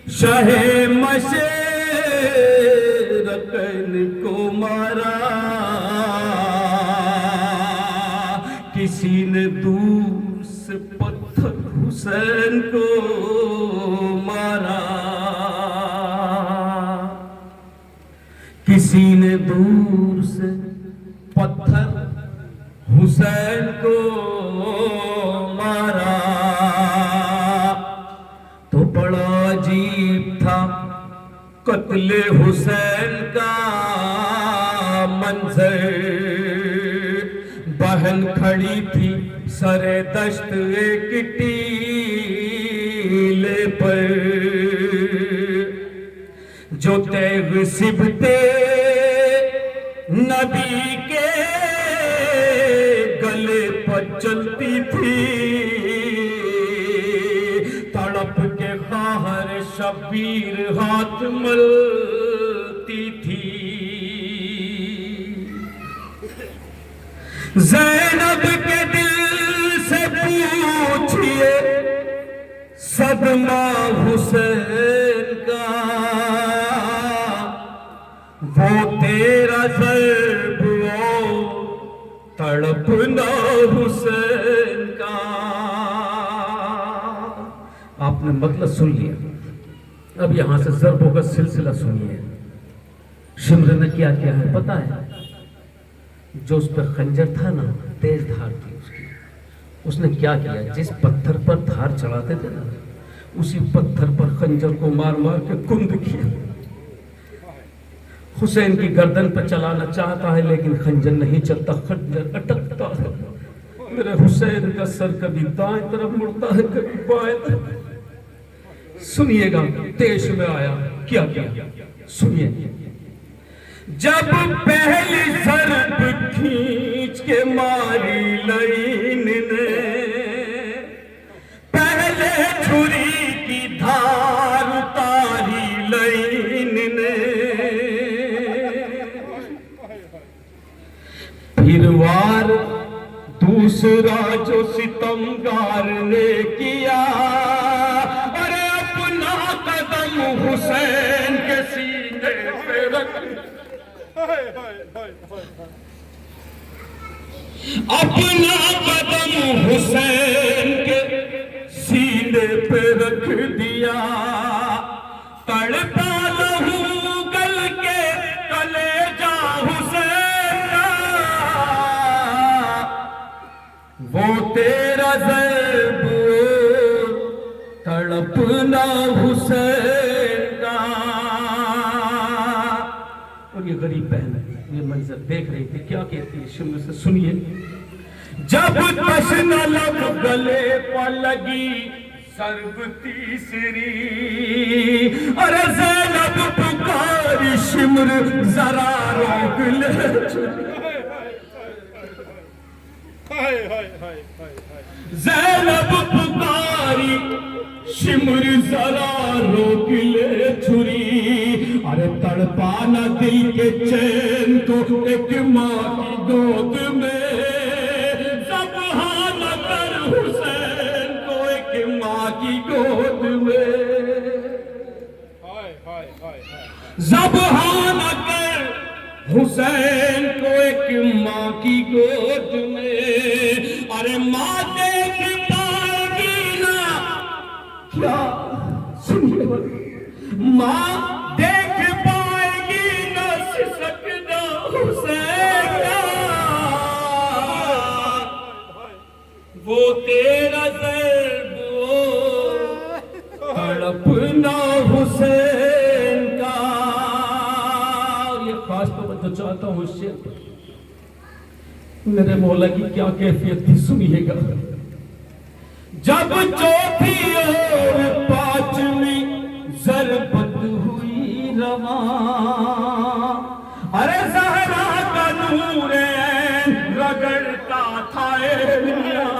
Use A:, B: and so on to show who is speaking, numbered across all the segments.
A: शाहे मशरक़न को मारा, किसी ने दूर से पत्थर हुसैन को मारा, किसी ने दूर से पत्थर हुसैन को मारा। तो बड़ा अजीब था कत्ले हुसैन का मंजर। बहन खड़ी थी सरे दश्त एक टीले पर, जो तेग सिबते नबी के गले पर चलती थी। तड़प के खाहर शबीर हाथ मलती थी। ज़ैनब के दिल से पूछिए सदमा हुसैन का, वो तेरा ज़र्ब वो तड़पना हुसैन का। आपने मतलब सुन लिया, अब यहां से ज़र्बों का सिलसिला सुनिए। शिम्र ने क्या किया है पता है? जो उस पर खंजर था ना, तेज धार थी उसकी, उसने क्या किया, जिस पत्थर पर धार चढ़ाते थे ना, उसी पत्थर पर खंजर को मार मार के कुंद किया। हुसैन की गर्दन पर चलाना चाहता है लेकिन खंजर नहीं चलता, खंजर अटकता है। मेरे हुसैन का सर कभी दाएं तरफ मुड़ता है कभी बाएं तरफ। सुनिएगा देश में आया क्या किया, सुनिए। जब पहली ज़रब खींच के मारी लाइन ने, पहले छुरी की धार उतारी लाइन ने, फिर वार दूसरा जो सितमगार ने किया, अरे अपना कदम हुसैन के सीने पे रख, अपना कदम हुसैन के सीने पे रख दिया। तड़पा लहू गल के कलेजा हुसैन का, वो तेरा ज़र्ब तड़पना हुसैन का। और ये गरीब बहन ये मंजर देख रही थी, क्या कहती है शिम्र से सुनिए। जब तश्न लब गले पर लगी ज़र्ब तीसरी, अरे ज़ैनब पुकारी शिम्र जरा रोक ले। ज़ैनब पुकारी शिम्र जरा रोक ले छुरी, अरे तड़पाना दिल के चैन को एक माँ की गोद में, ज़ब्हा न कर हुसैन को एक माँ की गोद में, ज़ब्हा न कर हुसैन को एक माँ की गोद में। अरे माँ देख पाएगी ना, क्या सुनिए, माँ देख पाएगी न सिसकना हुसैन का, वो तेरा ज़र्ब वो तड़पना हुसैन का। ये खास तौर पर जो चाहता हूँ उससे मेरे मौला की क्या कैफियत थी सुनिएगा। जब चौथी और पांचवी ज़रबत हुई रवा, अरे ज़हरा का नूर ऐन रगड़ता था एड़ियां,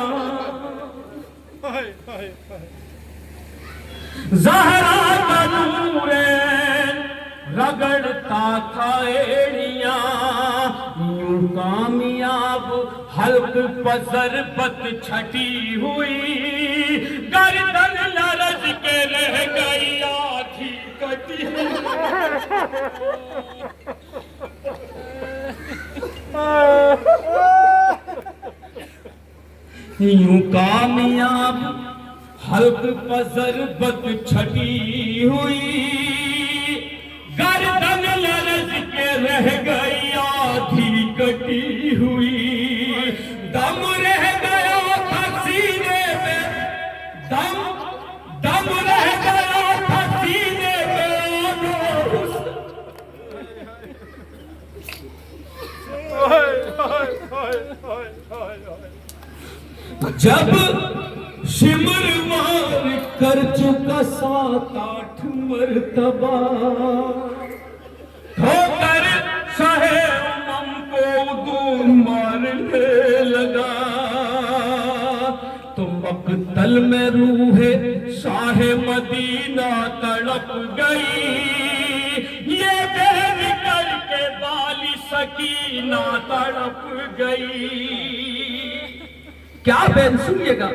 A: ज़हरा का नूर ऐन रगड़ता था एड़ियां। यूं कामयाब हल्क पर ज़रबत छटी हुई, गर्दन लरज़ यूं कामयाब हल्क पजर बद छटी हुई, गर्दन लरज के रह गई आधी कटी हुई, दम रह गया था सीने में, दम रह गया था सीने में। जब शिमर मार कर चुका 7-8 मरतबा, ठोकर शाहे उमम को दूर मारने लगा, तो मक्तल में रूहे शाहे मदीना तड़प गई, ये बेर करके बाली सकीना तड़प गई। क्या बेन सुनिएगा,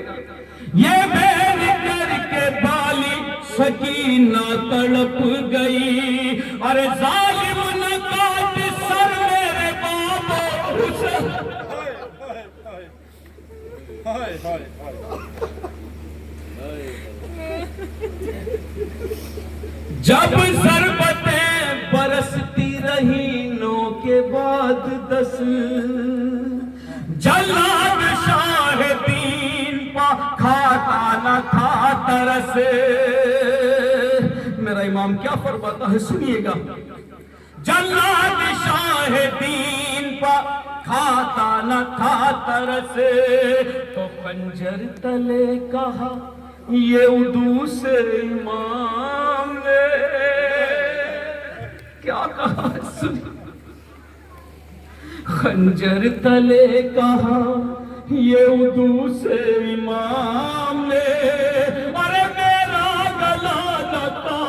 A: ये बेन करके बाली सकीना तड़प गई, अरे जालिम न काट सर मेरे बाबा हुसैन। जब सरबतें बरसती रही 9 के बाद 10, जल्लाद शाहिदीन पा खाता न था तरस। मेरा इमाम क्या फरमाता है सुनिएगा, जल्लाद शाहिदीन पा खाता न था तरस, तो खंजर तले कहा ये उदू से इमाम ने। क्या कहा सुनिए, खंजर तले कहा ये उदू से इमाम ने, अरे मेरा गला लता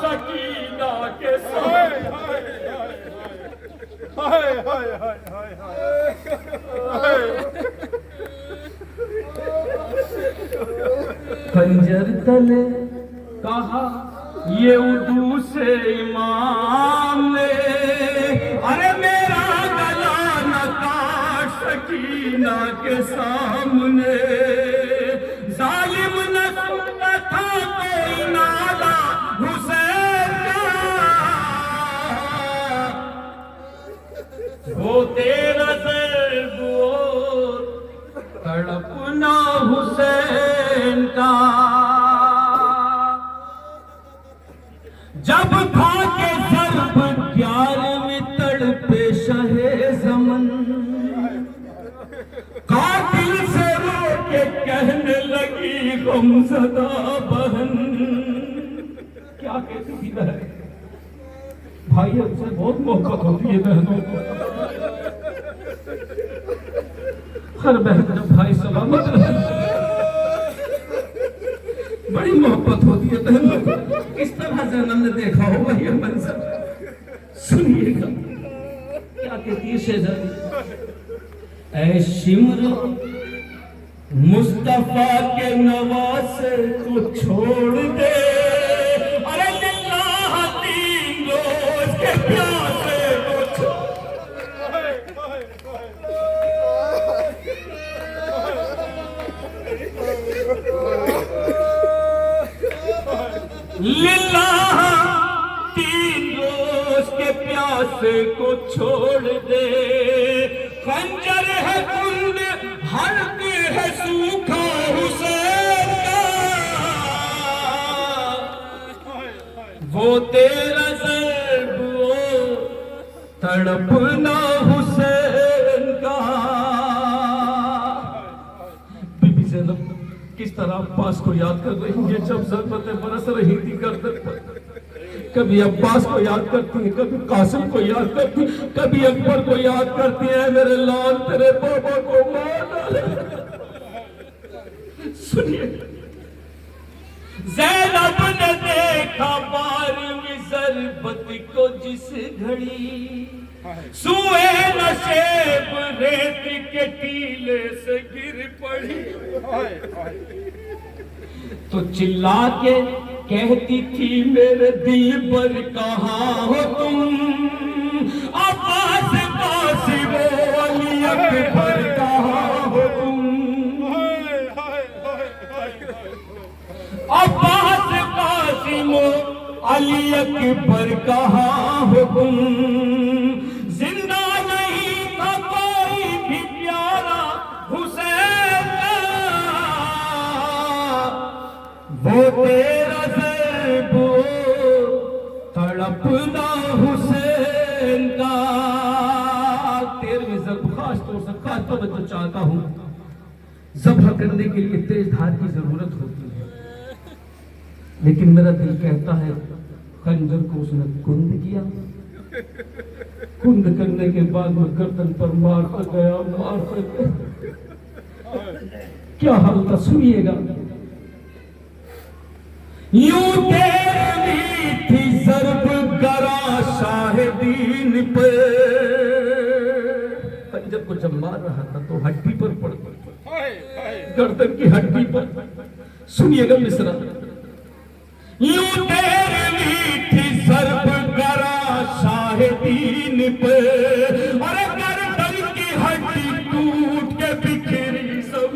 A: सकीना के साथ। खंजर तले कहा ये उदू से इमाम ने, अरे मेरा गला न काट सकीना के सामने। जालिम न सुनता था कोई नाला हुसैन का, वो तेरा ज़र्ब तड़पना हुसैन का। जब था के ज़र्ब 11 तड़पे शहे ज़मन, कातिल से रो के कहने लगी गमज़दा बहन। क्या कहती थी बहन, भाई हमसे बहुत मोहब्बत होती है बहनों को, हर बहन का भाई सलामत रहे, बड़ी मोहब्बत होती है बहनों को। इस तरह से हमने देखा होगा ये मंजर। सुनिएगा क्या कहती है शेजारी, ऐ शिमर मुस्तफा के नवासे को छोड़ दे, अरे लिल्लाह 3 रोज के प्यासे को छोड़। लिल्लाह 3 रोज के प्यासे को छोड़ दे, खंजर है कुंड हल्क है सूखा हुसैन का, वो तेरा ज़र्ब तड़पना हुसैन का। बीबी ज़ैनब किस तरह अब्बास को याद कर रही है जब ज़रबतें बरस रही थी गर्दन पर। कभी अब्बास को याद करती है, कभी कासिम को याद करती, कभी अकबर को याद करती है, मेरे लाल तेरे बाबा को मार डाले। सुनिए, ज़ैनब ने देखा 12वीं ज़रबत को जिस घड़ी, सुए नशेब रेत के टीले से गिर पड़ी, तो चिल्ला के कहती थी मेरे दिल पर कहाँ हो तुम, अब्बास कासिम अली अकबर कहाँ हो तुम, अब्बास कासिम अली अकबर कहाँ हो तुम, जिंदा नहीं था कोई भी प्यारा हुसैन का, वो तेरा ज़ैब तड़पना हुसैन का। 13वीं ज़र्ब खास तौर से खास तवज्जो चाहता हूँ, ज़ब्ह करने के लिए तेज धार की जरूरत होती है, लेकिन मेरा दिल कहता है खंजर को उसने कुंद किया, कुंद करने के बाद में गर्दन पर मारता गया, मारता गया। क्या हाल था सुनिएगा। यूं तेरी थी ज़र्ब गरा शाहिदीन पे, खंजर को जब मार रहा था तो हड्डी पर पड़ पड़, गर्दन की हड्डी पर। सुनिएगा मिसरा। यूं तेरी थी ज़र्ब गरा शाहिदीन पे, और गर्दन की हड्डी टूट के बिखरी सब,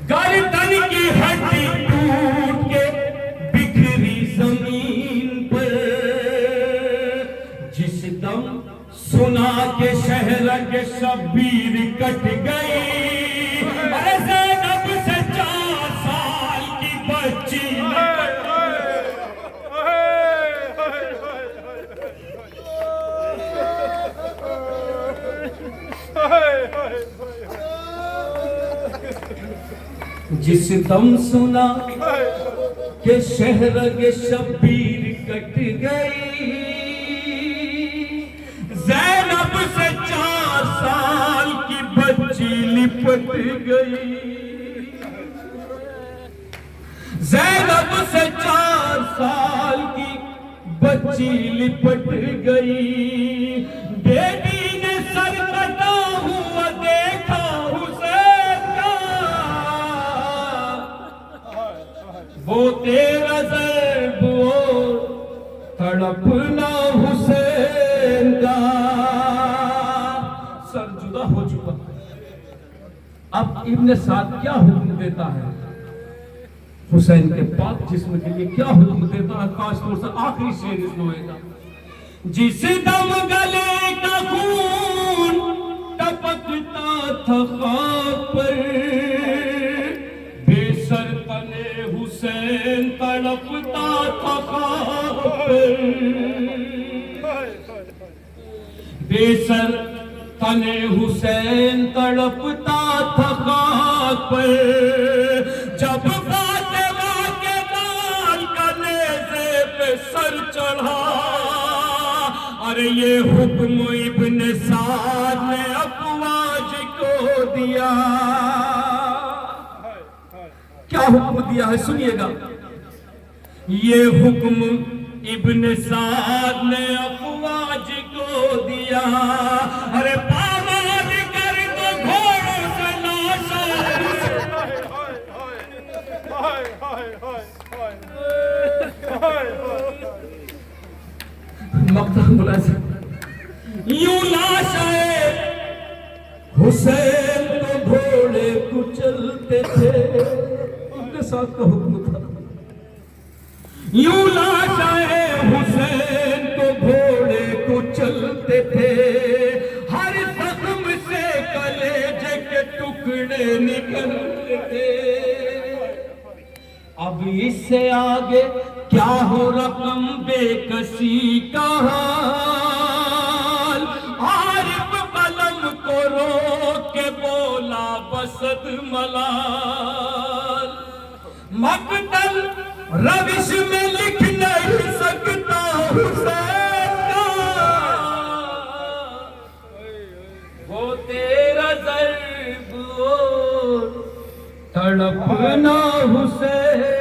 A: गर्दन की हड्डी टूट के बिखरी जमीन पर, जिस दम सुना के शहर के शब्बीर कट गई, अरे ज़ैनब से 4 साल की बच्ची जिस दम सुना के शहर के शब्बीर कट गई, ज़ैनब से 4 साल की बच्ची लिपट गई, ज़ैनब से 4 साल की बच्ची लिपट गई। बेटी ने सर कटा हुआ देखा हुसैन का, वो तेरा ज़ैब तड़पना हुसैन का। सर जुदा हो चुका। अब इब्न साद क्या हुक्म देता है हुसैन के पाक जिस्म के लिए, क्या हुक्म देता है? खास तौर से आखिरी शेर इस लोहे का। जिस दम गले का खून टपकता था खाक पर, बेसर तने हुसैन तड़पता था खाक पर, बेसर तने हुसैन तड़पता था खाक पर, जब फातिमा के लाल का नेज़े पे सर चढ़ा, अरे ये हुक्म इब्न साद ने अफवाज को दिया। क्या हुक्म दिया है सुनिएगा। ये हुक्म इब्न साद ने अफवाज को दिया, अरे पामाल कर दो घोड़ों से लाशें, यूं लाशें हुसैन तो घोड़े कुचलते थे, उनके साथ का हुक्म था। यूं लाशें हुसैन तो घोड़े कुचलते थे, हर जख्म से कलेजे के टुकड़े निकलते थे। अब इससे आगे क्या हो रकम बेकसी का हाल, आरिफ कलम को रोक के बोला बसत मलाल, मकतल रविश में लिख नहीं सकता हुसैन का, वो तेरा ज़र्ब तड़पना हुसैन